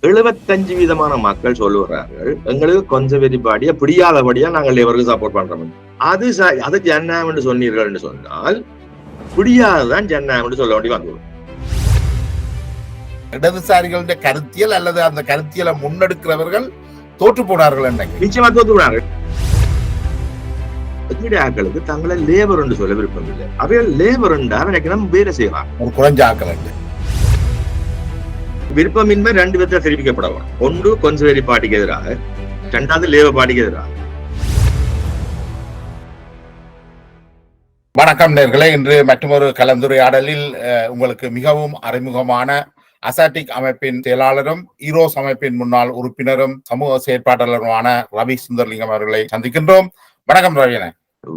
75% மக்கள் சொல்லுகிறார்கள் எங்களுக்கு கன்சர்வேட்டிவ் பார்ட்டியை பிடியாதபடியா நாங்கள் லேபருக்கு சப்போர்ட் பண்றோம். அது ஜனநாயகம் என்று சொன்னீர்கள் என்று சொன்னால் பிடியாததான் ஜனநாயகம் என்று சொல்ல வேண்டி வந்துவிடும். இடதுசாரிகளுடைய கருத்தியல் அல்லது அந்த கருத்தியலை முன்னெடுக்கிறவர்கள் தோற்று போனார்கள். நிச்சயமா தோற்று போனார்கள். ஆக்களுக்கு தங்களை லேபர் என்று சொல்ல விருப்பம் இல்லை. அவைகள் லேபர் என்றால் எனக்கு நம்ம வேலை செய்வாங்க. ஒரு குறைஞ்ச ஆக்கள் விருப்பமின்மை ரெண்டு விதத்தை தெரிவிக்கப்படலாம். ஒன்று கன்சர்வேட்டிவ் பார்ட்டிக்கு எதிராக, இரண்டாவது லேபர் பார்ட்டிக்கு எதிராக. வணக்கம் நேயர்களே, இன்று மற்றொரு கலந்துரையாடலில் உங்களுக்கு மிகவும் அறிமுகமான அசாட்டிக் அமைப்பின் செயலாளரும் ஈரோஸ் அமைப்பின் முன்னாள் உறுப்பினரும் சமூக செயற்பாட்டாளருமான ரவி சுந்தர்லிங்கம் அவர்களை சந்திக்கின்றோம். வணக்கம் ரவியன.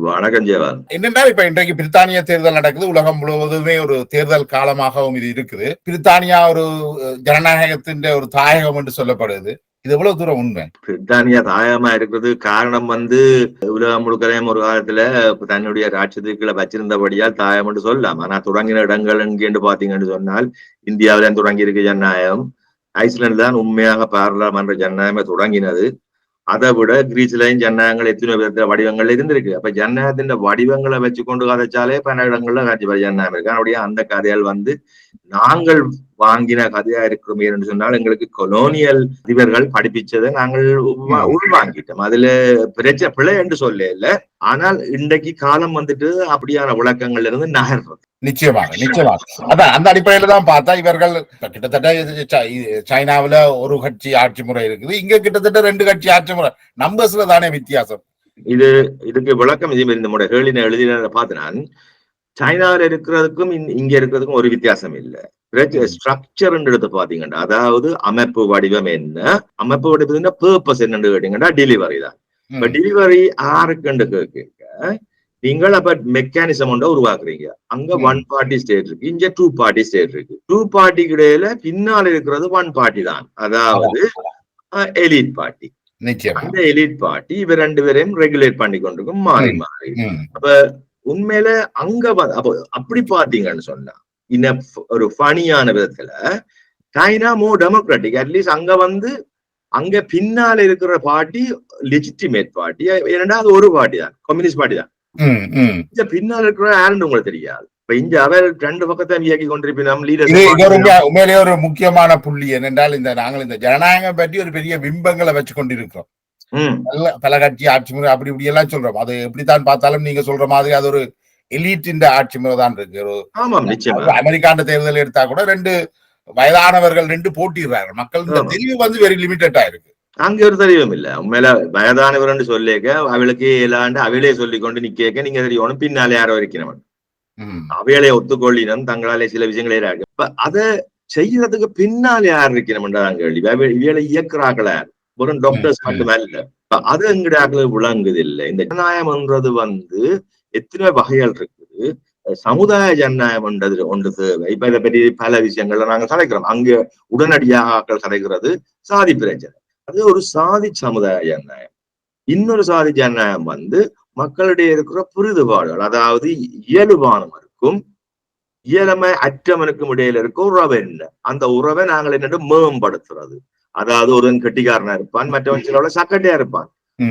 வணக்கம் ஜெயவான். என்னென்றால் இப்ப இன்றைக்கு பிரித்தானிய தேர்தல் நடக்குது. உலகம் முழுவதுமே ஒரு தேர்தல் காலமாகவும் இது இருக்குது. பிரித்தானியா ஒரு ஜனநாயகத்தின் ஒரு தாயகம் என்று சொல்லப்படுது. இது எவ்வளவு தூரம் உண்மை? பிரித்தானியா தாயகமா இருக்கிறது காரணம் உலகம் முழுக்கதையும் ஒரு காலத்துல தன்னுடைய ராட்சத்துக்களை வச்சிருந்தபடியால் தாயம் என்று சொல்லலாம். ஆனா தொடங்கின இடங்கள் எங்கேன்னு பாத்தீங்கன்னு சொன்னால் இந்தியாவில தொடங்கி இருக்கு ஜனநாயகம். ஐஸ்லாந்து தான் உண்மையாக பாராளுமன்ற ஜனநாயகமே தொடங்கினது. அதை விட கிரீஸ்லயும் ஜனநாயகங்கள் எத்தனை விதத்துல வடிவங்கள் இருந்திருக்கு. அப்ப ஜனநாயகத்தின் வடிவங்களை வச்சு கொண்டு கதைச்சாலே பல இடங்கள்ல காட்சி ஜனநாயகம் இருக்கு. அதனுடைய அந்த கதையால் நாங்கள் வாங்கின கதையா இருக்கிறோம் என்று சொன்னால் எங்களுக்கு கொலோனியல் அதிபர்கள் படிப்பிச்சதை நாங்கள் உள்வாங்கிட்டோம். அதுல பிரச்சனை பிழை என்று சொல்ல இல்லை. ஆனால் இன்றைக்கு காலம் அப்படியான விளக்கங்கள்ல இருந்து நகர்றது. நிச்சயமாக அதான் அந்த அடிப்படையில தான் பார்த்தா இவர்கள் கிட்டத்தட்ட சைனாவில ஒரு கட்சி ஆட்சி முறை இருக்குது, இங்க கிட்டத்தட்ட 2 கட்சி ஆட்சி முறை. நம்பர்ஸ்ல தானே வித்தியாசம். இதுக்கு விளக்கம் இந்த முறை எழுதின பார்த்தேன். சைனாவில் இருக்கிறதுக்கும் இங்க இருக்கிறதுக்கும் ஒரு வித்தியாசம் இல்லை. ஸ்ட்ரக்சர் எடுத்து பாத்தீங்கன்னா, அதாவது அமைப்பு வடிவம் என்ன, அமைப்பு வடிவம் பர்பஸ் என்னன்னு கேட்டீங்கன்னா டெலிவரி தான். இப்ப டெலிவரி யாருக்குன்னு கேட்க நீங்கள் அப்ப மெக்கானிசம் ஒன்றை உருவாக்குறீங்க. அங்க 1 பார்ட்டி ஸ்டேட் இருக்கு, இங்க 2 பார்ட்டி ஸ்டேட் இருக்கு. 2 பார்ட்டிக்கு இடையில பின்னால் இருக்கிறது 1 பார்ட்டி தான், அதாவது எலிட் பார்ட்டி. அந்த எலிட் பார்ட்டி இவ 2 பேரையும் ரெகுலேட் பண்ணி கொண்டிருக்கும் மாறி மாறி. அப்ப உண்மையில அங்க அப்படி பாத்தீங்கன்னு சொன்னா இன்னும் ஒரு ஃபனியான விதத்துல சைனா மோர் டெமோக்ராட்டிக். அட்லீஸ்ட் அங்க பின்னால இருக்கிற பார்ட்டி லெஜிட்டிமேட் பார்ட்டி. ஏன்னா அது ஒரு பார்ட்டி தான், கம்யூனிஸ்ட் பார்ட்டி தான். பின்னால் இருக்கிற யாருன்னு உங்களுக்கு தெரியாது. இப்ப இங்க அவர் 2 பக்கத்தை இயக்கி கொண்டிருப்போம். உண்மையிலேயே ஒரு முக்கியமான புள்ளி என்னென்றால் நாங்கள் இந்த ஜனநாயகம் பற்றி ஒரு பெரிய பிம்பங்களை வச்சு கொண்டிருக்கிறோம். பல கட்சி ஆட்சி முறை அப்படி இப்படி எல்லாம் சொல்றோம். அது எப்படித்தான் பார்த்தாலும் நீங்க சொல்ற மாதிரி அது ஒரு எலிட் ஆட்சி முறை தான் இருக்கு. அமெரிக்காண்ட தேர்தல் எடுத்தா கூட 2 வயதானவர்கள் 2 போட்டிடுறாங்க. மக்கள் தெரிவு வெரி லிமிட்டடா இருக்கு. அங்க ஒரு தெரியவும் இல்ல. உண்மையில வயதானவர் சொல்லிக்க அவளுக்கு இல்லாண்டு அவையிலே சொல்லி கொண்டு நிக்க நீங்க தெரியணும் பின்னாலே யாரோ இருக்கிறவன் அவையிலே ஒத்துக்கொள்ளினம் தங்களாலே சில விஷயங்களே இருக்கு. இப்ப அதை செய்யறதுக்கு பின்னாலே யார் இருக்கிறோம் கேள்வி. இவையில இயக்குறாங்கள வெறும் டாக்டர்ஸ் மட்டுமல்ல. அது எங்கடாக்கள் விளங்குது இல்லை. இந்த ஜனநாயகம்ன்றது எத்தனை வகைகள் இருக்குது. சமுதாய ஜனநாயகம் ஒன்று தேவை. இப்ப இதை பற்றி பல விஷயங்கள்ல நாங்க கலைக்கிறோம். அங்க உடனடியாக ஆக்கள் கலைக்கிறது சாதி பிரச்சனை. அது ஒரு சாதி சமுதாய ஜனநாயகம். இன்னொரு சாதி ஜனநாயகம் மக்களிடையே இருக்கிற புரிதுபாடுகள், அதாவது இயல்பானவருக்கும் இயலமை அற்றவனுக்கும் இடையில இருக்க உறவை என்ன, அந்த உறவை நாங்கள் என்னட்டு மேம்படுத்துறது. அதாவது ஒருவன் கெட்டிக்காரனா இருப்பான், மற்றவன் சில சக்கட்டையா இருப்பான்.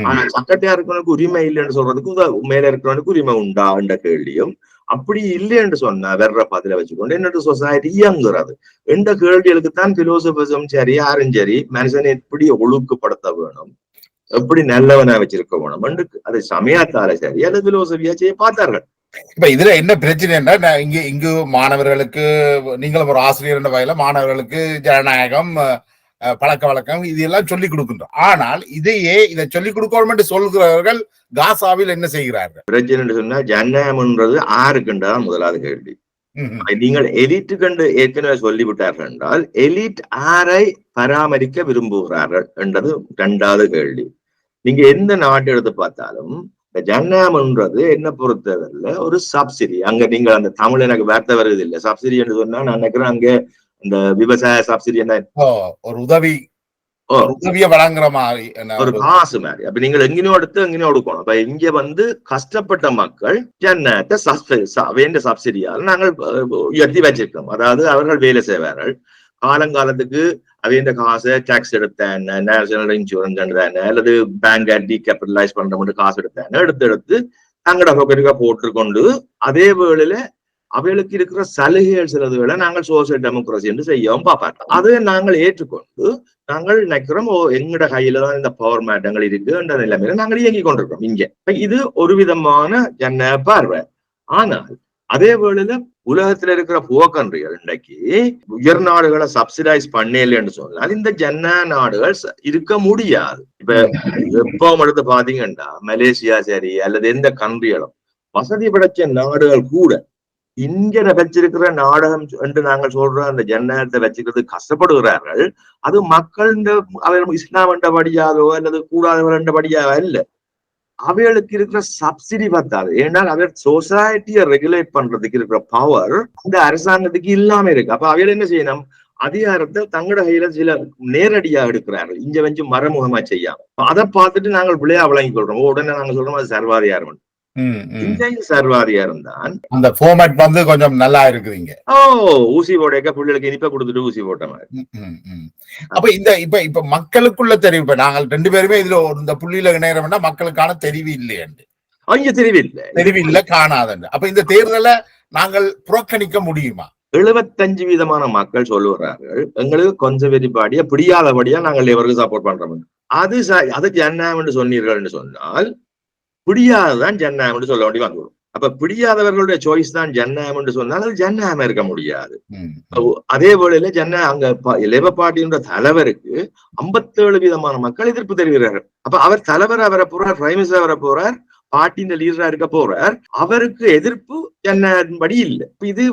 ஆனா சக்கட்டையா இருக்கிறவனுக்கு உரிமை இல்லைன்னு சொல்றதுக்கு மேல இருக்கிறவனுக்கு உரிமை உண்டா என்ற கேள்வியும், அப்படி இல்லை என்று சொன்னா வேற பதில வச்சுக்கொண்டு என்னட்டு சொசைட்டி இயங்குறது என்ற கேள்விகளுக்குத்தான் பிலோசபிசம் சரி யாரும் சரி மனுஷனை எப்படி ஒழுங்குபடுத்த வேணும், எப்படி நல்லவனா வச்சிருக்க வேணும் என்று அதை சமயத்தால சரி அல்லது பிலோசபியா செய்ய பார்த்தார்கள். இப்ப இதுல என்ன பிரச்சனைன்னா, இங்கு மாணவர்களுக்கு நீங்களும் ஒரு ஆசிரியர் என்ற வகையில மாணவர்களுக்கு ஜனநாயகம் பழக்க வழக்கம் இது எல்லாம் சொல்லிக் கொடுக்கின்றோம். ஆனால் இதை சொல்லிக் கொடுக்கணும் என்று சொல்கிறவர்கள் காசாவில் என்ன செய்கிறார்கள்? பிரச்சனை சொன்னா ஜனநாயகம்ன்றது ஆருக்குன்றதான் முதலாவது கேள்வி. நீங்கள் எலிட்டு கண்டு ஏற்கனவே சொல்லிவிட்டார்கள் என்றால் எலிட் ஆரை பராமரிக்க விரும்புகிறார்கள் என்றது 2வது கேள்வி. நீங்க எந்த நாட்டை எடுத்து பார்த்தாலும் இந்த ஜனநாயகம்ன்றது என்ன பொறுத்தவரையில ஒரு சப்சிடி. அங்க நீங்கள் அந்த தமிழ் எனக்கு வார்த்தை வருது இல்லை. சப்சிடி என்று சொன்னா நான் நினைக்கிறேன் அங்க இந்த விவசாய சப்சிடி என்ன ஒரு உதவியை வழங்குற மாதிரி ஒரு காசு மாதிரி. அப்ப நீங்கள் எங்கேயோ எடுத்து எங்கேயோ கொடுக்கணும். அப்ப இங்க கஷ்டப்பட்ட மக்கள் ஜனநாயகத்தை வேண்ட சப்சிடியால் நாங்கள் உயர்த்தி வச்சிருக்கோம். அதாவது அவர்கள் வேலை செய்வார்கள், காலங்காலத்துக்கு அவை இந்த காசை டாக்ஸ் எடுத்தேன், நேஷனல் இன்சூரன்ஸ் எடுத்தேன், அல்லது பேங்க் டீகேபிட்டலைஸ் பண்ற காசு எடுத்தேன், எடுத்து தங்களோட பொக்கெட்டுக்கா போட்டுக்கொண்டு அதே வேளையில அவைகளுக்கு இருக்கிற சலுகைகள் சிலதுகளை நாங்கள் சோசியல் டெமோக்ரஸி என்று செய்யவும் பார்ப்பாங்க. அதை நாங்கள் ஏற்றுக்கொண்டு நாங்கள் நினைக்கிறோம் எங்கட கையில தான் இந்த பவர் மேட்டங்கள் இருக்கு என்ற நிலைமையில நாங்கள் இயங்கி கொண்டிருக்கோம் இங்க. இது ஒரு விதமான ஜன பார்வை. ஆனால் அதே வேளையில உலகத்துல இருக்கிற புவர் கண்ட்ரிகள் இன்றைக்கு உயர் நாடுகளை சப்சிடைஸ் பண்ணலன்னு சொன்னால் இந்த ஜன நாடுகள் இருக்க முடியாது. இப்ப எப்பவும் எடுத்து பாத்தீங்கன்னா மலேசியா சரி அல்லது எந்த கண்ட்ரிகளும் வசதி படைச்ச நாடுகள் கூட இங்க வச்சிருக்கிற நாடகம் என்று நாங்கள் சொல்ற அந்த ஜனநாயகத்தை வச்சுக்கிறது கஷ்டப்படுகிறார்கள். அது மக்கள் அவர் இஸ்லாம் என்றபடியாகவோ அல்லது கூடாதவர் என்றபடியாக இல்ல, அவைகளுக்கு இருக்கிற சப்சிடி பத்தாது. ஏன்னா அவர் சொசைட்டியை ரெகுலேட் பண்றதுக்கு இருக்கிற பவர் அந்த அரசாங்கத்துக்கு இல்லாம இருக்கு. அப்ப அவைகள் என்ன செய்யணும், அதிகாரத்தை தங்களோட கையில சில நேரடியா எடுக்கிறார்கள், இங்க வச்சு மறைமுகமா செய்யாம. அதை பார்த்துட்டு நாங்கள் பிள்ளையா வழங்கி கொள்றோம். உடனே நாங்க சொல்றோம் அது சர்வாதிகாரம். சர்வாதிகாரம் தான் அந்த ஃபார்மேட் வந்து கொஞ்சம் நல்லா இருக்குதுங்க. ஊசி போட பிள்ளைகளுக்கு இனிப்ப கொடுத்துட்டு ஊசி போட்ட மாதிரி. அப்ப இப்ப மக்களுக்குள்ள தெரியும். இப்ப நாங்கள் 2 பேருமே இதுல இந்த புள்ளியில இணையறோம்னா மக்களுக்கான தெரிவு இல்லையண்டு, அங்க தெரிவு இல்ல காணாதண்டு. அப்ப இந்த தேர்தலை நாங்கள் புறக்கணிக்க முடியுமா? 75% மக்கள் சொல்லுகிறார்கள் எங்களுக்கு கன்சர்வேட்டிவ் பார்ட்டியா பிடியாதபடியா நாங்கள் எவருக்கு சப்போர்ட் பண்றோம். அது ஜனநாயகம் என்று சொன்னீர்கள் என்று சொன்னால் பிடியாததான் ஜனநாயகம் என்று சொல்ல வேண்டி வந்துடும். அப்ப பிடியாதவர்களுடைய சாய்ஸ் தான் ஜனநாயகம் என்று சொன்னால் அது ஜனநாயகம் இருக்க முடியாது. அதே வேளையில அங்க லேபர் பார்ட்டியோட தலைவருக்கு 57% மக்கள் எதிர்ப்பு தெரிவிக்கிறார்கள். அப்ப அவர் தலைவரா வர போறார், பிரைம் மினிஸ்டர் வர போறார், பார்ட்டியின் லீடரா இருக்க போறார், அவருக்கு எதிர்ப்பு ஜனநாயகப்படி இல்லை. இது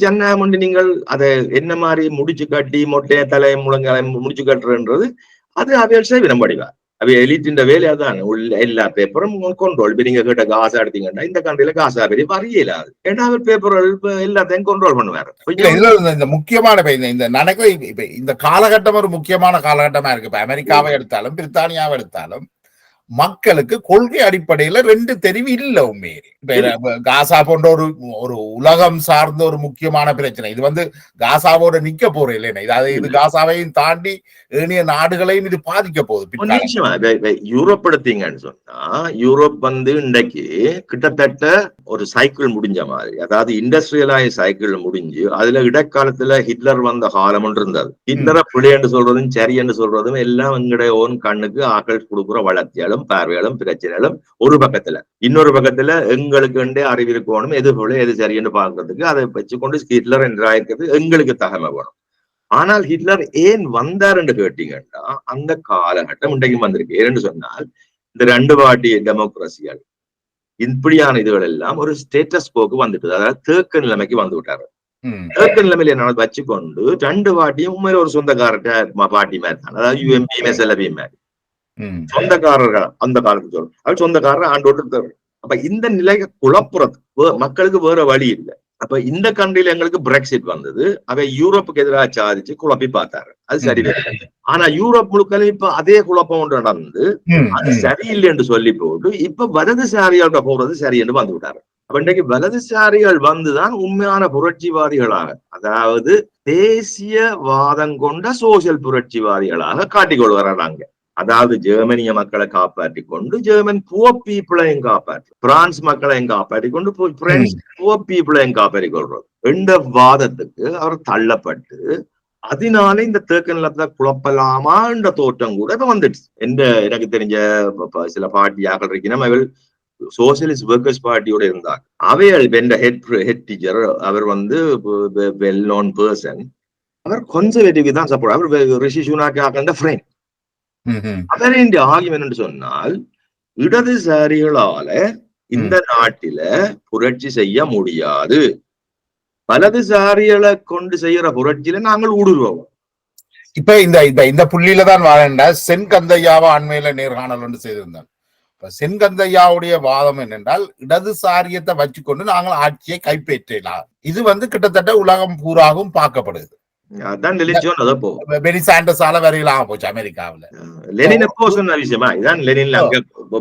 ஜனநாயகம் நீங்கள் அதை என்ன மாதிரி முடிச்சு கட்டி மொட்டைய தலை முழங்கால முடிச்சு கட்டுறன்றது அது அவையல் செய்விடம்படிவார். அவை எலிட்டின் வேலையா தான் எல்லா பேப்பரும் கண்ட்ரோல். நீங்க கிட்ட காசா எடுத்தீங்கன்னா இந்த கண்ட்ரில காசா பெரிய வரையலாது. ஏன்னா அவர் பேப்பர் எல்லாத்தையும் கண்ட்ரோல் பண்ணுவாரு. இந்த முக்கியமான இந்த நடக்கும் இப்ப இந்த காலகட்டம் ஒரு முக்கியமான காலகட்டமா இருக்கு. இப்ப அமெரிக்காவை எடுத்தாலும் பிரித்தானியாவை எடுத்தாலும் மக்களுக்கு கொள்கை அடிப்படையில 2 தெரிவு இல்ல. உண்மையே காசா போன்ற ஒரு உலகம் சார்ந்த ஒரு முக்கியமான பிரச்சனை. இது காசாவோட நிக்க போற இல்லைன்னா இது காசாவையும் தாண்டி ஏனைய நாடுகளையும் இது பாதிக்க போகுது. யூரோப் எடுத்தீங்கன்னு சொன்னா யூரோப் இன்றைக்கு கிட்டத்தட்ட ஒரு சைக்கிள் முடிஞ்ச மாதிரி, அதாவது இண்டஸ்ட்ரியலைஸ் சைக்கிள் முடிஞ்சு அதுல இடைக்காலத்துல ஹிட்லர் வந்த காலம் ஒன்று இருந்தது. ஹிட்லரை பிழை என்று சொல்றதும் சரி என்று சொல்றதும் எல்லாம் எங்களுடைய ஓன் கண்ணுக்கு ஆக்கள் கொடுக்குற வளர்ச்சியாலும் பார்வையாலும் பிரச்சனைகளும் ஒரு பக்கத்துல, இன்னொரு பக்கத்துல எங்களுக்கு அறிவு இருக்கணும் எது போல எது சரின்னு பார்க்கறதுக்கு அதை வச்சுக்கொண்டு ஹிட்லர் என்றாயிருக்கிறது எங்களுக்கு தகமை வேணும். ஆனால் ஹிட்லர் ஏன் வந்தார் என்று கேட்டீங்கன்னா அந்த காலகட்டம் இன்றைக்கும் வந்திருக்கு. ஏன்னு சொன்னால் இந்த 2 பார்ட்டி டெமோக்ரஸியால் இப்படியான இதுகள் எல்லாம் ஒரு ஸ்டேட்டஸ் போக்கு வந்துட்டு, அதாவது தேக்க நிலைமைக்கு வந்து விட்டாரு. தேக்க நிலைமையில என்ன வச்சுக்கொண்டு 2 பார்ட்டியும் உண்மையில ஒரு சொந்தக்கார பார்ட்டி மாதிரி தான், அதாவது UMP MSLP மாதிரி சொந்தக்காரர்கள் அந்த காலத்துக்கு சொல்றோம். அது சொந்தக்காரர் ஆண்டோட்டு. அப்ப இந்த நிலையை குழப்புறது மக்களுக்கு வேற வழி இல்லை. அப்ப இந்த கண்ட்ரில எங்களுக்கு பிரெக்சிட் வந்தது. அவை யூரோப்புக்கு எதிராக சாதிச்சு குழப்பி பார்த்தாரு. அது சரி. ஆனா யூரோப் முழுக்க இப்ப அதே குழப்பம் ஒன்று நடந்து அது சரியில்லை என்று சொல்லி போட்டு இப்ப வலதுசாரியோட போறது சரி என்று வந்து விட்டாரு. அப்ப இன்றைக்கு வலதுசாரிகள் வந்துதான் உண்மையான புரட்சிவாதிகளாக, அதாவது தேசியவாதம் கொண்ட சோசியல் புரட்சிவாதிகளாக காட்டிக்கொள்வாங்க. அதாவது ஜெர்மனிய மக்களை காப்பாற்றி கொண்டு ஜெர்மன் புவர் பீப்புளையும் காப்பாற்று, பிரான்ஸ் மக்களையும் காப்பாற்றி கொண்டு பிரெஞ்சு புவர் பீப்புளையும் காப்பாற்றி கொள்றது என்ற வாதத்துக்கு அவர் தள்ளப்பட்டு அதனால இந்த தேக்க நிலத்தை குழப்பலாமா என்ற தோற்றம் கூட இப்ப வந்துடுச்சு. எனக்கு தெரிஞ்ச சில பார்ட்டியாக இருக்கணும், அவள் சோசியலிஸ்ட் ஒர்க்கர்ஸ் பார்ட்டியோட இருந்தாங்க. அவைகள் ஹெட் டீச்சர் அவர் வெல் நோன் பர்சன். அவர் கன்சர்வேட்டிவ் தான் சப்போர்ட். அவர் ரிஷி சுனாக் ஃப்ரெண்ட். அவர் இந்த ஆகியம் என்று சொன்னால் இடதுசாரிகளால இந்த நாட்டில புரட்சி செய்ய முடியாது, வலதுசாரிகளை கொண்டு செய்யற புரட்சியில நாங்கள் ஊடுருவோம். இப்ப இந்த புள்ளியில தான் வாழண்டா சென்கந்தையாவை அண்மையில நேர்காணல் ஒன்று செய்திருந்தார். சென்கந்தையாவுடைய வாதம் என்னென்றால் இடதுசாரியத்தை வச்சுக்கொண்டு நாங்கள் ஆட்சியை கைப்பற்றலாம். இது கிட்டத்தட்ட உலகம் பூராகவும் பார்க்கப்படுது. அதான் லெனின் அத போ பெனி சாண்டர்ஸால வரையிலாம் போச்சு அமெரிக்காவுல. லெனின் எப்போ சொன்ன விஷயமா இதான். லெனின்ல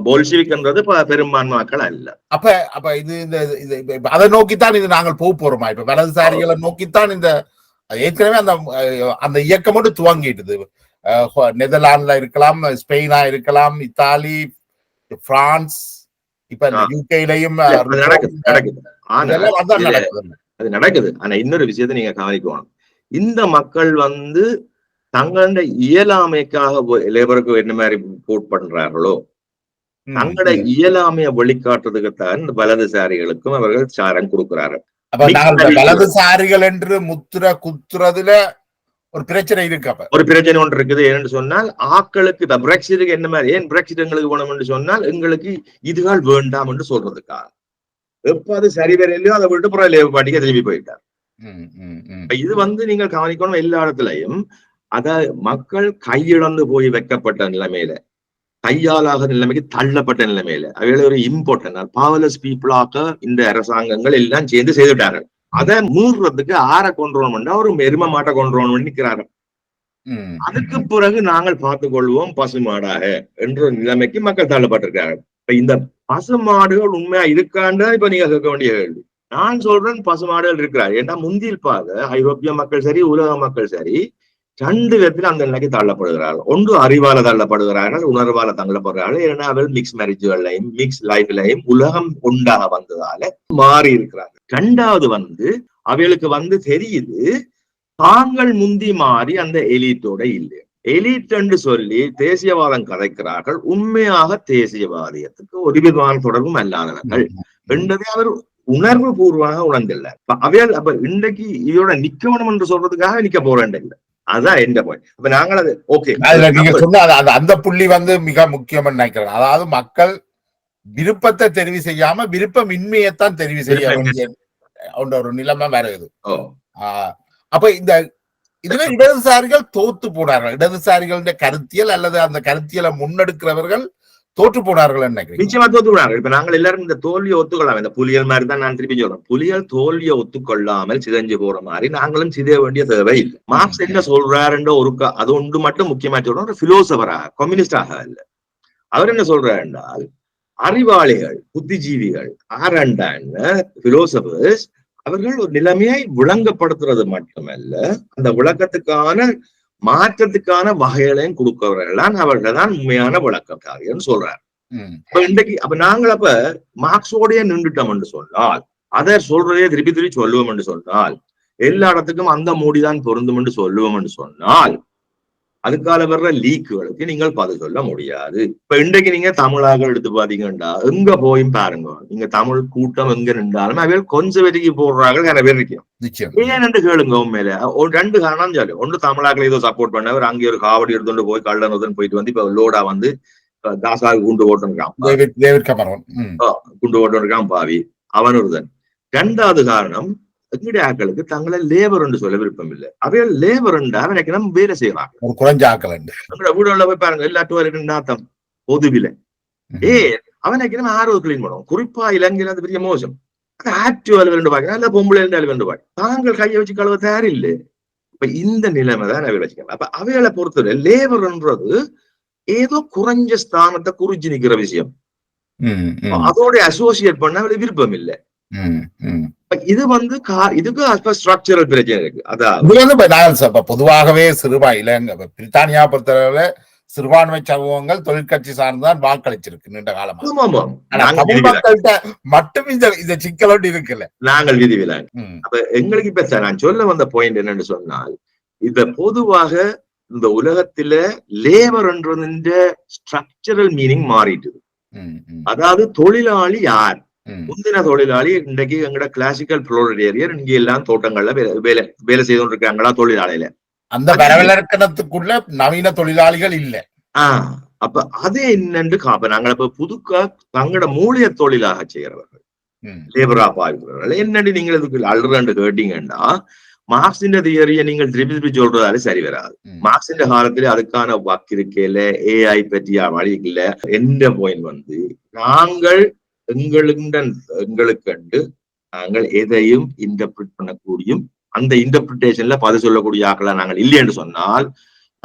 போல்ஷிவிக்ன்றது பெரும்பான்மை மக்கள் அல்ல. அப்ப இது அதை நோக்கித்தான் இது நாங்கள் போறோமா? இப்ப வலதுசாரிகளை நோக்கித்தான் இந்த ஏற்கனவே அந்த இயக்கம் மட்டும் துவங்கிட்டுது. நெதர்லாந்துல இருக்கலாம், ஸ்பெயினா இருக்கலாம், இத்தாலி, பிரான்ஸ், இப்ப யூகேலையும் அது நடக்குது. ஆனா இன்னொரு விஷயத்தை நீங்க கவனிக்கணும். இந்த மக்கள் தங்களோட இயலாமைக்காக லேபருக்கு என்ன மாதிரி போட் பண்றார்களோ தங்களோட இயலாமைய வெளிக்காட்டுறதுக்குத்தான் இந்த வலதுசாரிகளுக்கும் அவர்கள் சாரம் கொடுக்கிறார்கள். வலதுசாரிகள் என்று முத்திர குத்துறதுல ஒரு பிரச்சனை இருக்கு. ஒரு பிரச்சனை ஒன்று இருக்குது. ஏன்னு சொன்னால் ஆக்களுக்கு பிரெக்சிட்டுக்கு என்ன மாதிரி ஏன் பிரெக்சிட் எங்களுக்கு வேணும் என்று சொன்னால் எங்களுக்கு இதுகள் வேண்டாம் என்று சொல்றதுக்காக எப்ப அது சரி வரையிலையோ அதை விட்டு புற லேபர் பார்ட்டிக்கு திரும்பி போயிட்டார். இது நீங்கள் கவனிக்கணும். எல்லா இடத்துலையும் அத மக்கள் கையிழந்து போய் வைக்கப்பட்ட நிலைமையில கையாளாக நிலைமைக்கு தள்ளப்பட்ட நிலைமையில அவைகளை ஒரு இம்பார்ட்டன்ட் பவர்லெஸ் பீப்புளாக இந்த அரசாங்கங்கள் எல்லாம் சேர்ந்து செய்துட்டார்கள். அதை மூடுறதுக்கு ஆற கொண்டுறோம் ஒரு எரும மாட்டை கொண்டுறோம் நிற்கிறார்கள். அதுக்கு பிறகு நாங்கள் பார்த்துக் கொள்வோம் பசுமாடாக என்ற நிலைமைக்கு மக்கள் தள்ளப்பட்டிருக்காங்க. இப்ப இந்த பசுமாடுகள் உண்மையா இருக்காண்டா இப்ப நீங்க கேட்க வேண்டிய கேள்வி. நான் சொல்றேன் பசுமாடுகள் இருக்கிறார். ஏன்னா முந்தியில் பார்க்க ஐரோப்பிய மக்கள் சரி உலக மக்கள் சரி 2 விதத்துல அந்த நிலைக்கு தள்ளப்படுகிறார்கள். ஒன்று அறிவால தள்ளப்படுகிறார்கள், உணர்வால தள்ளப்படுகிறார்கள். ஏன்னா அவர்கள் மிக்ஸ் மேரேஜ்களையும் மிக்ஸ் லைஃப்லையும் உலகம் உண்டாக வந்ததால மாறி இருக்கிறாங்க. 2வது அவைகளுக்கு தெரியுது தாங்கள் முந்தி மாறி அந்த எலிட்டோட இல்லை. எலிட் என்று சொல்லி தேசியவாதம் கதைக்கிறார்கள். உண்மையாக தேசியவாதியத்துக்கு ஒரு விதமான தொடர்பும் அல்லாதவர்கள் என்பதை அவர் உணர்வு பூர்வமாக உணர்ந்தில்ல. அவையால் அப்ப இன்றைக்கு இதோட நிக்கணும் என்று சொல்றதுக்காக நிக்க போறேன் இல்லை. அதான் எந்த பாயிண்ட். அப்ப நாங்கள் அது ஓகே நீங்க சொன்ன அந்த புள்ளி மிக முக்கியம் நினைக்கிறேன். அதாவது மக்கள் விருப்பத்தை தெரிவு செய்யாம விருப்பமின்மையத்தான் தெரிவு செய்ய வேண்டிய ஒரு நிலைமை வருது. அப்ப இதுவே இடதுசாரிகள் தோத்து போனார்கள். இடதுசாரிகளுடைய கருத்தியல் அல்லது அந்த கருத்தியலை முன்னெடுக்கிறவர்கள் தோற்று போனார்கள் நினைக்கிறேன். நிச்சயமா தோற்று போனார்கள். இப்ப நாங்கள் எல்லாரும் இந்த தோல்வியை ஒத்துக்கொள்ளாம இந்த புலிகள் மாதிரி தான் நான் திருப்பி சொல்றேன். புலிகள் தோல்வியை ஒத்துக்கொள்ளாமல் சிதைஞ்சு போற மாதிரி நாங்களும் சிதைய வேண்டிய தேவை இல்லை. மார்க்ஸ் என்ன சொல்றாருன்ற அது ஒன்று மட்டும் முக்கியமா சொல்றோம். ஒரு பிலோசபராக கம்யூனிஸ்டாக இல்ல. அவர் என்ன சொல்றாரு என்றால் அறிவாளிகள் புத்திஜீவிகள் பிலோசபர்ஸ் அவர்கள் ஒரு நிலைமையை விளங்கப்படுத்துறது மட்டுமல்ல அந்த விளக்கத்துக்கான மாற்றத்துக்கான வகைகளையும் கொடுக்கிறவர்கள் அவர்கள் தான் உண்மையான விளக்கக்காரர்கள் சொல்றாரு. அப்ப நாங்கள் மார்க்ஸோடைய நின்றுட்டோம் என்று சொன்னால் அதை சொல்றதே திருப்பி சொல்லுவோம் என்று சொன்னால் எல்லா இடத்துக்கும் அந்த மூடிதான் பொருந்தும் என்று சொல்லுவோம் என்று சொன்னால் அதுக்கால வர்ற லீக்குகளுக்கு நீங்கள் பதில் சொல்ல முடியாது. இப்ப இன்றைக்கு நீங்க தமிழாக எடுத்து பாத்தீங்கன்னா எங்க போயும் பாருங்க, நீங்க தமிழ் கூட்டம் எங்க நின்றாலும் அவைகள் கொஞ்சம் போடுறாங்க நிறைய பேர் இருக்கும். ஏன் என்று கேளுங்க. உண்மையில 2 காரணம் சொல்லு. ஒன்று தமிழாக்களை ஏதோ சப்போர்ட் பண்ணவர் அங்கே ஒரு காவடி எடுத்துட்டு போய் கள்ளனுடன் போயிட்டு இப்ப லோடா தாசாக குண்டு ஓட்டுறான், குண்டு ஓட்டுறான் பாவி அவன் ஒருதன். 2வது காரணம் எங்களுடைய ஆக்களுக்கு தங்களை லேபர் என்று சொல்ல விருப்பம் இல்லை. அவைகள் லேபர் எனக்கு நம்ம வேலை செய்யறாங்க. வீடுல போய் பாருங்க எல்லா டோய்லெட்டும் பொதுவில அவனுக்கு நம்ம ஆர்வம் கிளீன் பண்ணுவோம். குறிப்பா இலங்கையில அது பெரிய மோசம். ஆக்டிவ் ரெண்டு பாக்க இல்ல பொம்பளை ரெண்டு பாக்க தாங்கள் கையை வச்சு கழுவ தயார் இல்லை. இப்ப இந்த நிலைமை தான் அவைகளை வச்சுக்கலாம். அப்ப அவைகளை பொறுத்தவரை லேபர்ன்றது ஏதோ குறைஞ்ச ஸ்தானத்தை குறிச்சு நிக்கிற விஷயம். அதோட அசோசியேட் பண்ண அவளுக்கு விருப்பம் இல்லை. இது இதுக்கு ஸ்ட்ரக்சரல் பிரச்சனை இருக்கு. அதாவது பொதுவாகவே பிரித்தானியா பொறுத்தவரை சிறுபான்மை சமூகங்கள் தொழிற்கட்சி சார்ந்துதான் வாக்களிச்சிருக்கு நீண்ட காலமா. மட்டும் இந்த சிக்கலோடு இருக்குல்ல நாங்கள் விதிவில. அப்ப எங்களுக்கு இப்ப நான் சொல்ல வந்த பாயிண்ட் என்னன்னு சொன்னால் இந்த பொதுவாக இந்த உலகத்துல லேபர் என்ற ஸ்ட்ரக்சரல் மீனிங் மாறிட்டு. அதாவது தொழிலாளி யார்? முந்தின தொழிலாளி இன்றைக்கு எங்கட கிளாசிக்கல் புளோரிடேரியர் இங்க எல்லாம் தோட்டங்கள்ல வேலை செய்து கொண்டிருக்காங்களா தொழிலாளியில அந்த வரவிலக்கணத்துக்குள்ள நவீன தொழிலாளிகள் இல்ல. அப்ப அது என்னன்னு காப்ப நாங்கள் இப்ப புதுக்கா தங்கட மூலிய தொழிலாக செய்யறவர்கள் லேபரா பாவிக்கிறவர்கள் என்னன்னு நீங்கள் இதுக்கு அல்றாண்டு கேட்டீங்கன்னா மார்க்சின் தியரியை நீங்கள் திருப்பி சொல்றதால சரி வராது. மார்க்சின் காலத்துல அதுக்கான வாக்கு இருக்கல ஏஐ பற்றிய வழி இல்ல. எந்த பாயிண்ட் நாங்கள் எங்களுக்கு நாங்கள் எதையும் இன்டர்பிரட் பண்ணக்கூடியும் அந்த இன்டர்பிரிட்டேஷன்ல பதில் சொல்லக்கூடிய ஆக்களா நாங்கள் இல்லை என்று சொன்னால்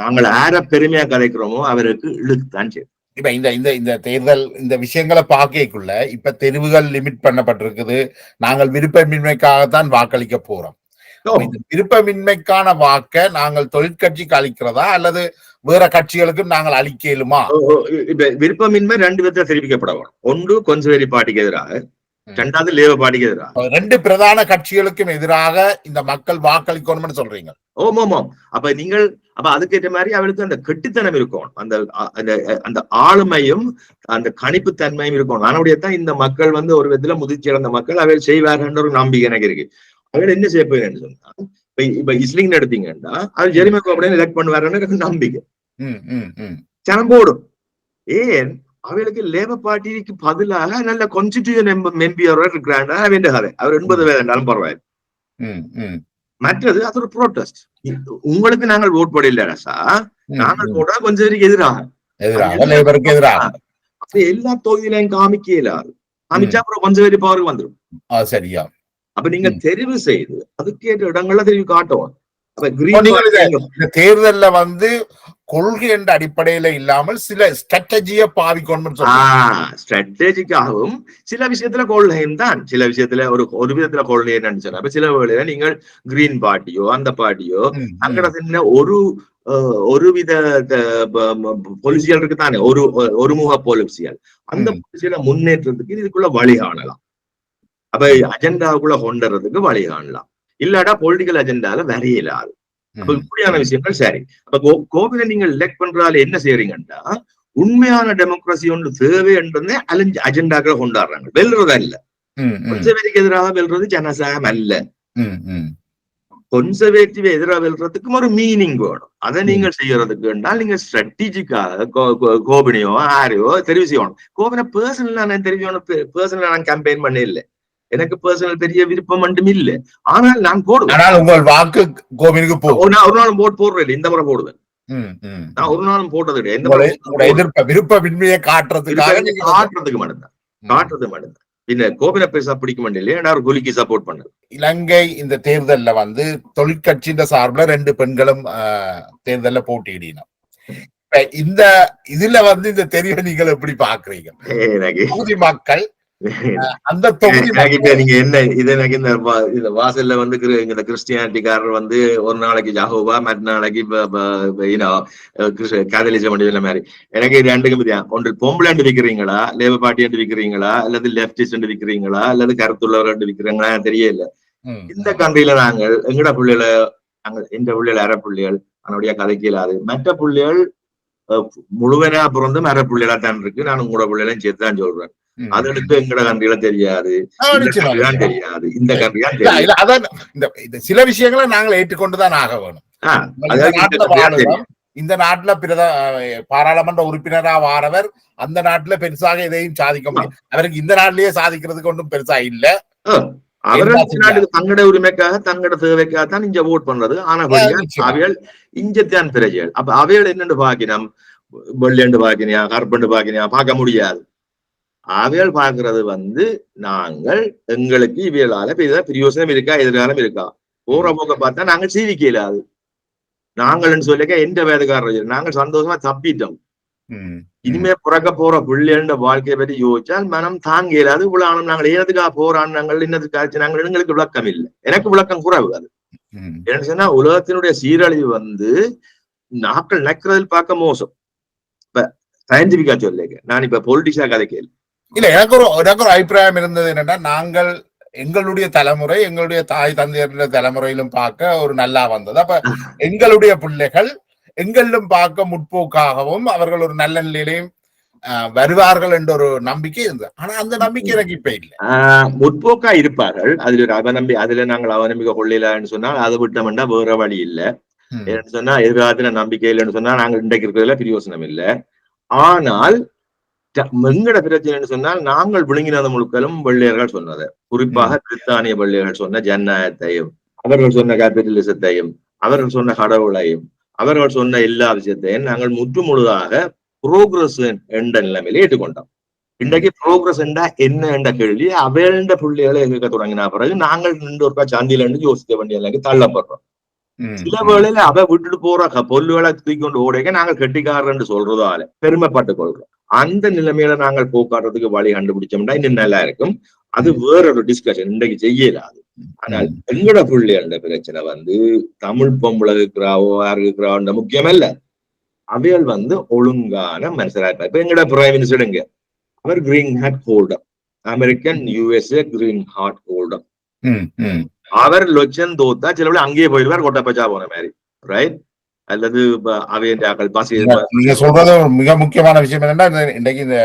நாங்கள் யார பெருமையா கதைக்கிறோமோ அவருக்கு இழுக்குத்தான் செய்யும். இப்ப இந்த தேர்தல் இந்த விஷயங்களை பார்க்கக்குள்ள இப்ப தெரிவுகள் லிமிட் பண்ணப்பட்டிருக்குது. நாங்கள் விருப்பமின்மைக்காகத்தான் வாக்களிக்க போறோம். விருப்பமின்மைக்கான வாக்க நாங்கள் தொழிற்கட்சிக்கு அளிக்கிறதா அல்லது வேற கட்சிகளுக்கும் நாங்கள் அளிக்க இயலுமா? இப்ப விருப்பமின்மை 2 விதத்துல தெரிவிக்கப்படணும். ஒன்று கன்சர்வேட்டிவ் பார்ட்டிக்கு எதிராக, 2வது லேபர் பார்ட்டிக்கு எதிராக. 2 பிரதான கட்சிகளுக்கும் எதிராக இந்த மக்கள் வாக்களிக்கணும்னு சொல்றீங்க. ஓமாம். அப்ப அதுக்கேற்ற மாதிரி அவளுக்கு அந்த கெட்டித்தனம் இருக்கும், அந்த ஆளுமையும் அந்த கணிப்பு தன்மையும் இருக்கும். அதனுடையதான் இந்த மக்கள் ஒரு விதத்துல முதிர்ச்சி அடைந்த மக்கள் அவள் செய்வார்கள் ஒரு நம்பிக்கை எனக்கு இருக்கு. அவள் என்ன செய்ய போயின்னு சொன்னா, இப்ப இஸ்லிங் எடுத்தீங்கன்னா அது ஜெரிமே கோபர்டன் எலெக்ட் பண்ணுவாருன்னு எனக்கு நம்பிக்கை. ஜனம் போடும். ஏன் அவளுக்கு லேபர் பார்ட்டிக்கு பதிலாக நல்ல கான்ஸ்டிடியூஷன் எம்பியோட இருக்கிறாங்க. அவர் 80 பேர் இருந்தாலும் பரவாயில்லை. மற்றது அது ஒரு ப்ரோட்டஸ்ட். உங்களுக்கு நாங்கள் ஓட் போடல ரசா, நாங்கள் போட கொஞ்சம் எதிராக எல்லா தொகுதியிலையும் காமிக்க இயலாது. காமிச்சா அப்புறம் கொஞ்சம் பவருக்கு வந்துடும். சரியா? அப்ப நீங்க தெரிவு செய்து அதுக்கேற்ற இடங்கள்ல தெரிவு காட்டுவோம். தேர்தல்ல கொள்கை என்ற அடிப்படையில இல்லாமல் சில ஸ்ட்ராட்டஜிய பாவிக்கணும். ஸ்ட்ராட்டஜிக்காகவும் சில விஷயத்துல கொள்கையும் தான், சில விஷயத்துல ஒரு விதத்துல கொள்கை நினைச்சா. சில வேளையில நீங்கள் கிரீன் பார்ட்டியோ அந்த பார்ட்டியோ அங்கட ஒரு வித பொலிசியல் இருக்கு தானே, ஒருமுக பொலிசியல். அந்த பொலிசியலை முன்னேற்றத்துக்கு இதுக்குள்ள வழி காணலாம். அப்ப அஜெண்டாவுக்குள்ள கொண்டுறதுக்கு வழி காணலாம். இல்லாட்டா பொலிட்டிக்கல் அஜெண்டால வரையலாது. அப்ப இப்படியான விஷயங்கள் சரி. அப்ப கோவில நீங்கள் எலெக்ட் பண்றால என்ன செய்யறீங்கன்னா, உண்மையான டெமோக்ரஸி ஒன்று தேவை என்றே அலைஞ்சு அஜெண்டாக்களை கொண்டாடுறாங்க. வெல்றதா இல்ல. கன்சர்வேட்டிவ் எதிராக வெல்றது ஜனசாயம் அல்ல. கன்சர்வேட்டிவ் எதிராக வெல்றதுக்கும் ஒரு மீனிங் வேணும். அதை நீங்கள் செய்யறதுக்கு என்றால் நீங்க ஸ்ட்ராட்டஜிக்காக கோபினியோ ஆரையோ தெரிவு செய்யணும். கோபினை பர்சனலா நான் தெரிவு செய்யணும். பர்சனலா நான் கேம்பெயின் பண்ண இல்லை. எனக்கு பர்சனல் பெரிய விருப்பம் மட்டும் இல்ல. ஆனால் நான் போடுவேன். உங்கள் வாக்கு கோவிலுக்கு நான் ஒரு நாளும் போட் போடுறேன். இந்த முறை போடுவேன். நான் ஒரு நாளும் போட்டது கிடையாது. விருப்பமின்மையை காட்டுறதுக்கு மட்டும்தான். பின்ன கோபின பேசா பிடிக்க மாட்டேன். நான் குலிக்கு சப்போர்ட் பண்ணேன். இலங்கை இந்த தேர்தல்ல தொழிற்கட்சியின் சார்பில் 2 பெண்களும் தேர்தல்ல போட்டியிடணும். இந்த இதுல இந்த தெரிவை நீங்கள் எப்படி பாக்குறீங்க? எனக்கு மக்கள் அந்த நீங்க என்ன இது எனக்கு இந்த வாசல்ல இந்த கிறிஸ்டியானிட்டிக்காரர் ஒரு நாளைக்கு ஜாகோவா, மற்ற நாளைக்கு காதலிசம் இல்ல மாதிரி. எனக்கு 2க்கும் ஒன்று பொம்பளை விக்கிறீங்களா, லேபர் பார்ட்டி விக்கிறீங்களா, அல்லது லெப்டிஸ்ட் விக்கிறீங்களா, அல்லது கருத்துள்ளவர்கள் விக்கிறீங்களா தெரியல. இந்த கண்ட்ரியில நாங்கள் எங்கட பிள்ளைகளை இந்த பிள்ளைகள் அரை பிள்ளைகள் அதனுடைய கதைக்கு இல்லாது. மற்ற பிள்ளைகள் முழுவனா பிறந்து அரை பிள்ளைகளா தான் இருக்கு. நான் உங்களோட பிள்ளைகளையும் சேர்த்து தான் சொல்றேன். அதுக்கு எங்கட கண்ட்ரியில தெரியாது, தெரியாது, இந்த கண்ட்ரியா தெரியாது. சில விஷயங்களை நாங்கள் ஏற்றுக்கொண்டுதான் ஆக வேணும். இந்த நாட்டுல பாராளுமன்ற உறுப்பினரா வாரவர் அந்த நாட்டுல பெருசாக எதையும் சாதிக்க முடியும். அவருக்கு இந்த நாட்டிலேயே சாதிக்கிறதுக்கு ஒன்றும் பெருசா இல்ல. அவர்கள் தங்கட உரிமைக்காக தங்கட தேவைக்காக தான் இங்க ஓட் பண்றது. ஆனா அவைகள் இஞ்சத்தான் பிரஜைகள். அப்ப அவைகள் என்னென்று பாக்கினோம், வெள்ளண்டு பாக்கினியா கருப்பண்டு பாக்கினியா பார்க்க முடியாது. அவைகள் பாக்குறது நாங்கள் எங்களுக்கு இவைகளால பிரயோசனம் இருக்கா, எதிர்காலம் இருக்கா, போற போக்க பார்த்தா நாங்கள் சீவிக்க இயலாது. நாங்கள் சொல்லிக்க எந்த வேதக்காரர் நாங்கள் சந்தோஷமா தப்பிட்டோம். இனிமே பிறக்க போற பிள்ளைன்ற வாழ்க்கையை பற்றி யோசிச்சால் மனம் தாங்க இயலாது. இவ்வளவு நாங்கள் ஏனதுக்காக போறான், நாங்கள் என்னதுக்காச்சு நாங்கள் எங்களுக்கு விளக்கம் இல்லை. எனக்கு விளக்கம் குறைவு. அது என்ன சொன்னா, உலகத்தினுடைய சீரழிவு நாட்கள் நக்கிறதில் பார்க்க மோசம். இப்ப சயின்டிபிக்கா சொல்லிக்க, நான் இப்ப பொலிட்டிக்ஸா கதை கேள்வி இல்ல. எனக்கு ஒரு அபிப்பிராயம் இருந்தது என்னன்னா, நாங்கள் எங்களுடைய தலைமுறை எங்களுடைய தாய் தந்தையருடைய தலைமுறையிலும் பார்க்க ஒரு நல்லா வந்தது. அப்ப எங்களுடைய பிள்ளைகள் எங்களிலும் பார்க்க முற்போக்காகவும் அவர்கள் ஒரு நல்ல நிலையிலையும் வருவார்கள் என்ற ஒரு நம்பிக்கை இருந்தது. ஆனா அந்த நம்பிக்கை எனக்கு இப்ப இல்ல. முற்போக்கா இருப்பார்கள். அதுல ஒரு அவநம்பி, அதுல நாங்கள் அவநம்பிக்கை கொள்ளலான்னு சொன்னால் அதை விட்டோம்னா வேற வழி இல்லை. ஏன்னு சொன்னா எதிர்காலத்துல நம்பிக்கை இல்லைன்னு சொன்னா நாங்கள் இன்றைக்கு இருக்கிறதுல பிரயோசனம் இல்லை. ஆனால் எங்கட பிரச்சனைன்னு சொன்னால் நாங்கள் விழுங்கினது முழுக்களும் வெள்ளையர்கள் சொன்னது, குறிப்பாக பிரித்தானிய வெள்ளையர்கள் சொன்ன ஜனநாயகத்தையும், அவர்கள் சொன்ன கேபிட்டலிசத்தையும், அவர்கள் சொன்ன கடவுளையும், அவர்கள் சொன்ன எல்லா விஷயத்தையும் நாங்கள் முற்று முழுதாக புரோகிரஸ் என்ற நிலைமையில ஏற்றுக்கொண்டோம். இன்றைக்கு புரோகிரஸ் என்றா என்ன என்ற கேள்வி அவையண்ட புள்ளிகளை கேட்க தொடங்கின பிறகு நாங்கள் நின்று ஒருக்கா சாந்தியில இருந்து யோசிக்க வேண்டிய நிலைக்கு தள்ளப்படுறோம். சில வேளையில அவ விட்டுட்டு போற பொல்லுகளை தூக்கி கொண்டு ஓடைக்க நாங்கள் கெட்டிக்காரர் என்று சொல்றதால பெருமைப்பட்டுக் கொள்றோம். அந்த நிலைமையில நாங்கள் போக்காடுறதுக்கு வழி கண்டுபிடிச்சோம்னா இன்னும் நல்லா இருக்கும். அது வேற ஒரு டிஸ்கஷன், இன்றைக்கு செய்யலாது. ஆனால் எங்கட புள்ளி அந்த பிரச்சனை வந்து தமிழ் பொம்பளை இருக்கிறாவோ யாரு இருக்கிறாவோ முக்கியம் இல்ல. அவைகள் வந்து ஒழுங்கான மனுஷரா இருப்பார். இப்ப எங்கட பிரைம் மினிஸ்டர் எங்க அவர் green card holder, American USA green card holder. அவர் லொச்சன் தோத்தா சில அங்கேயே போயிடுவார் கொட்டப்பச்சா போன மாதிரி, ரைட்? அல்லது அவையர்கள் பஸ். நீங்க சொல்றது மிக முக்கியமான விஷயம் என்னன்னா, இன்றைக்கு இந்த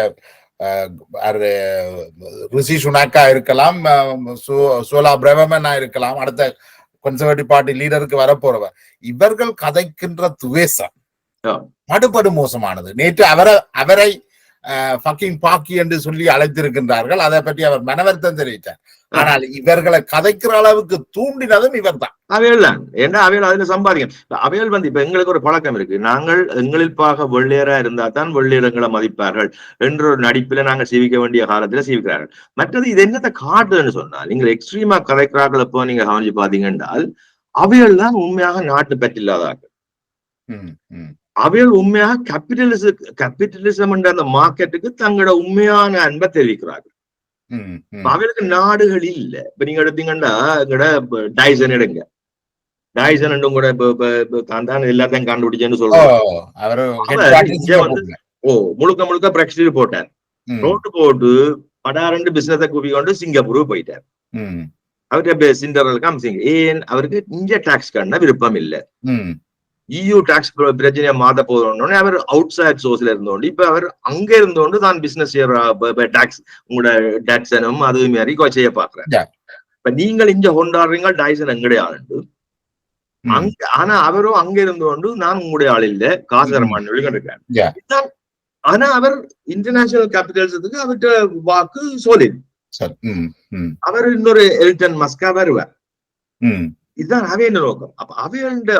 ரிஷி சுனாக்கா இருக்கலாம், சோலா பிரேமனா இருக்கலாம், அடுத்த கன்சர்வேட்டிவ் பார்ட்டி லீடருக்கு வரப்போறவர், இவர்கள் கதைக்கின்ற துவேசம் படுபடு மோசமானது. நேற்று அவரை ஃபக்கிங் பாக்கி என்று சொல்லி அழைத்திருக்கின்றார்கள். அதை பற்றி அவர் மனவர்த்தம் தெரிவித்தார். ஆனால் இவர்களை கதைக்கிற அளவுக்கு தூண்டினதும் இவர் தான். அவையல் தான். ஏன்னா அவையல் அதுல சம்பாதிக்கும். அவையல் வந்து இப்ப எங்களுக்கு ஒரு பழக்கம் இருக்கு. நாங்கள் எங்களிற்பாக வெள்ளையரா இருந்தா தான் வெள்ளையரங்களை மதிப்பார்கள் என்ற ஒரு நடிப்பில நாங்கள் சீவிக்க வேண்டிய காலத்துல சீவிக்கிறார்கள். மற்றது இது என்னத்தை காட்டுதுன்னு சொன்னால், நீங்கள் எக்ஸ்ட்ரீமா கதைக்கிறார்கள் எப்போ நீங்க கவனிச்சு பாத்தீங்கன்றால் அவையல் தான் உண்மையாக நாட்டு பெற்றில்லாதார்கள். அவையல் உண்மையாக கேபிட்டலிசம் என்ற அந்த மார்க்கெட்டுக்கு தங்களோட உண்மையான அன்பை தெரிவிக்கிறார்கள். அவைகளுக்கு நாடுகள் இல்ல. இப்ப நீங்க எடுத்தீங்கன்னா எங்கட டைசன் எடுங்க. டைசன் கூட தான் எல்லாத்தையும் கண்டுபிடிச்சேன்னு சொல்றாங்க. முழுக்க முழுக்க பிரெக்சிட் போட்டார். ரோட்டு போட்டு படாரண்டு பிசினஸை கூப்பிக்கொண்டு சிங்கப்பூர் போயிட்டார். அவர்கிட்ட சிண்டரல் காமிச்சிங்க. ஏன் அவருக்கு இந்திய டாக்ஸ் கண்ண விருப்பம் இல்லை. EU டாக்ஸ் பிரச்சனையை மாத்த போதோன்னு அவர் அவுட் சைட் சோர்ஸ்ல இருந்தோண்டு இப்ப அவர் அங்க இருந்தோண்டு தான் பிசினஸ் டாக்ஸ் உங்களோட டாக்ஸனும் அது மாதிரி செய்ய பாக்குறாரு. இப்ப நீங்கள் இங்க கொண்டாடுறீங்க டைசன் எங்களுடைய ஆளுண்டு அங்க. ஆனா அவரும் அங்க இருந்தோண்டு நான் உங்களுடைய ஆள் இல்ல காசரமான இருக்காரு. ஆனா அவர் இன்டர்நேஷனல் கேபிட்டல்ஸத்துக்கு அவர்கிட்ட வாக்கு சொல்லிடு. அவர் இன்னொரு எல்டன் மஸ்கா வருவார். இதுதான் அவையல் நோக்கம். அப்ப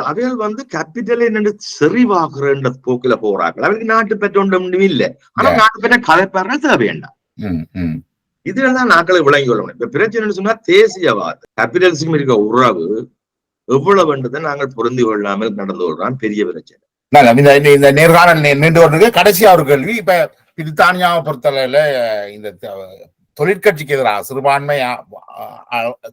அவையல் வந்து கேபிட்டல் என்னன்னு செறிவாக்குற போக்குல போறாங்க. அவருக்கு நாட்டு பெற்ற ஒன்றும் இல்லை. ஆனா நாட்டு பெற்ற கலைப்பார்கள் தேவையண்டாம். இதுலதான் நாட்களை விளங்கி கொள்ளணும். இப்ப பிரச்சனைன்னு சொன்னா தேசியவாத கேபிட்டலிசம் இருக்க உறவு எவ்வளவுன்றதை நாங்கள் புரிந்து கொள்ளாமல் நடந்து கொள்றான் பெரிய பிரச்சனை. இந்த நேர்காணல் நீண்டு வருது. கடைசியா ஒரு கேள்வி. இப்ப பிரித்தானியாவை பொறுத்தளவுல இந்த தொழிற்கட்சிக்கு எதிராக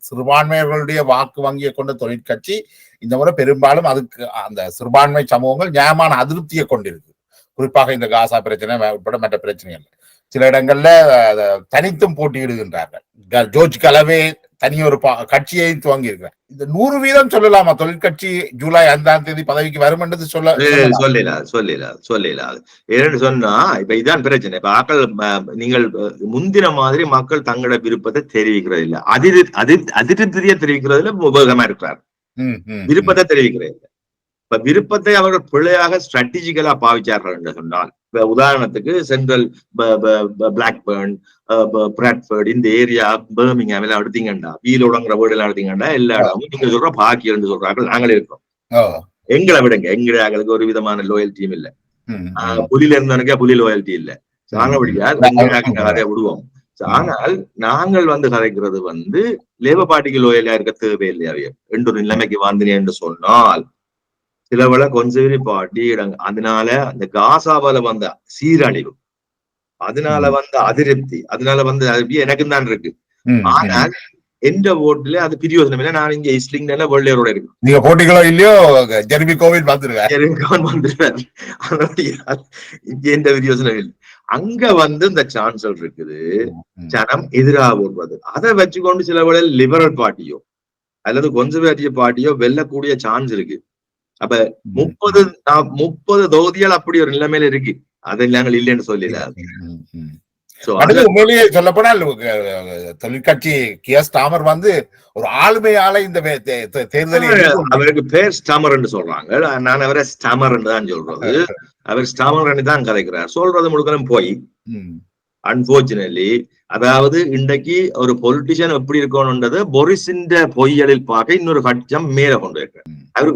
சிறுபான்மையர்களுடைய வாக்கு வங்கியை கொண்ட தொழிற்கட்சி இந்த முறை பெரும்பாலும் அதுக்கு அந்த சிறுபான்மை சமூகங்கள் நியாயமான அதிருப்தியை கொண்டிருக்கு. குறிப்பாக இந்த காசா பிரச்சனை உட்பட மற்ற பிரச்சனைகள் சில இடங்கள்ல தனித்தும் போட்டியிடுகின்றார்கள். ஜோர்ஜ் கலவே தனியொரு கட்சியை துவங்கி இருக்கிறார். இந்த 100% சொல்லலாமா தொழிற்கட்சி ஜூலை 5ஆம் தேதி பதவிக்கு வரும் என்று சொல்லலாது. ஏன்னு சொன்னா இப்ப இதான் பிரச்சனை. இப்ப ஆக்கள் நீங்கள் முந்தின மாதிரி மக்கள் தங்களோட விருப்பத்தை தெரிவிக்கிறது இல்ல, அதிருப்தியை தெரிவிக்கிறதுல உபயோகமா இருக்கிறார். விருப்பத்தை தெரிவிக்கிறது இல்லை. இப்ப விருப்பத்தை அவர்கள் பிழையாக ஸ்ட்ராட்டஜிக்கலா பாவிச்சார்கள் என்று சொன்னால், இப்ப உதாரணத்துக்கு சென்ட்ரல் பிளாக்பர்ன், பிராட்ஃபர்ட் இந்த ஏரியா, பர்மிங்ஹாம் எல்லாம் எடுத்தீங்கன்னா, வீலோடங்கிற வீடு எல்லாம் எடுத்தீங்கன்னா எல்லா இடமும் நீங்க சொல்ற பாக்கி என்று சொல்றார்கள். நாங்களே இருக்கோம். எங்களை விடுங்க, எங்களுக்கு ஒரு விதமான லோயல்ட்டியும் இல்லை. புலியில இருந்தவனுக்கே புலி லோயல்ட்டி இல்லை. சாணபடியா கதையை விடுவோம். ஆனால் நாங்கள் வந்து கதைக்கிறது வந்து லேபர் பார்ட்டிக்கு லோயலா இருக்க தேவையில்லையாவே என்று நிலைமைக்கு வாழ்ந்தினே என்று சொன்னால் சிலவள கன்சர்வேட்டிவ் பார்ட்டி இடங்க. அதனால அந்த காசாவால வந்த சீரழிவு, அதனால வந்த அதிருப்தி, அதனால வந்து எனக்கும் தான் இருக்கு. ஆனால் எந்த ஓட்டுல அது பிரியோசனம் இல்லை. நான் இங்க இஸ்லிங்ல வெள்ளையரோட இருக்கு. நீங்க போட்டிகளோ இல்லையோ ஜெர்மி கோவிட் வந்துருவார். இங்க எந்த பிரியோசனம் இல்லை. அங்க வந்து இந்த சான்சல் இருக்குது ஜனம் எதிராக வருவது. அதை வச்சுக்கொண்டு சில வேளை லிபரல் பார்ட்டியோ அல்லது கன்சர்வேட்டிவ் பார்ட்டியோ வெல்லக்கூடிய சான்ஸ் இருக்கு. அப்ப 30 தொகுதிகள் அப்படி ஒரு நிலைமையில இருக்கு. அதை நாங்கள் இல்லைன்னு சொல்லல. உண்மையிலேயே சொல்ல போனால் தொழிற்கட்சி கியர் ஸ்டாமர் வந்து ஒரு ஆளுமையால இந்த தேர்தலில் அவருக்கு பேர் ஸ்டாமர் என்று சொல்றாங்க. நான் அவரை ஸ்டாமர் என்று தான் சொல்றது. அவர் ஸ்டாமர் தான் கதைக்கிறார். சொல்றது முழுக்கலும் போய் அன்பார்ச்சுனேட்லி. அதாவது இன்றைக்கு ஒரு பொலிட்டிஷியன் எப்படி இருக்கணும்ன்றது பொரிசின் பொய்யலில் பார்க்க இன்னொரு கட்சம் மேல கொண்டு இருக்கிறார்.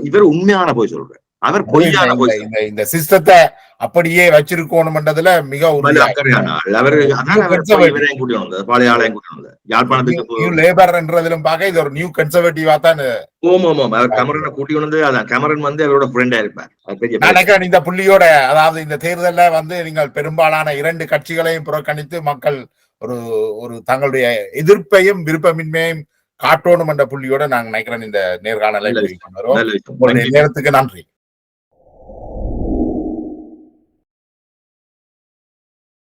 இவர் உண்மையான போய் சொல்றார். அவர் பொய்யான போய் இந்த சிஸ்டத்தை அப்படியே வச்சிருக்கணும்ன்றதுல மிக அக்கறையான ஆள். அவர் பழைய ஆலயம் கூட்டி யாழ்ப்பாணத்துக்கு லேபர் என்றதிலும் பார்க்க இது ஒரு நியூ கன்சர்வேட்டிவா தான். அவர் கமரனை கூட்டி வந்து அதான் கமரன் வந்து அவரோட ஃப்ரெண்டா இருப்பார். இந்த புள்ளியோட அதாவது இந்த தேர்தல்ல வந்து நீங்கள் பெரும்பாலான 2 கட்சிகளையும் புறக்கணித்து மக்கள் ஒரு தங்களுடைய எதிர்ப்பையும் விருப்பமின்மையும் காட்டணும் என்ற புள்ளியோட நாங்க நினைக்கிறேன் இந்த நேர்காணலை நல்ல கொண்டு வருவோம். நல்ல விஷயம். உங்களுடைய நேரத்துக்கு நன்றி.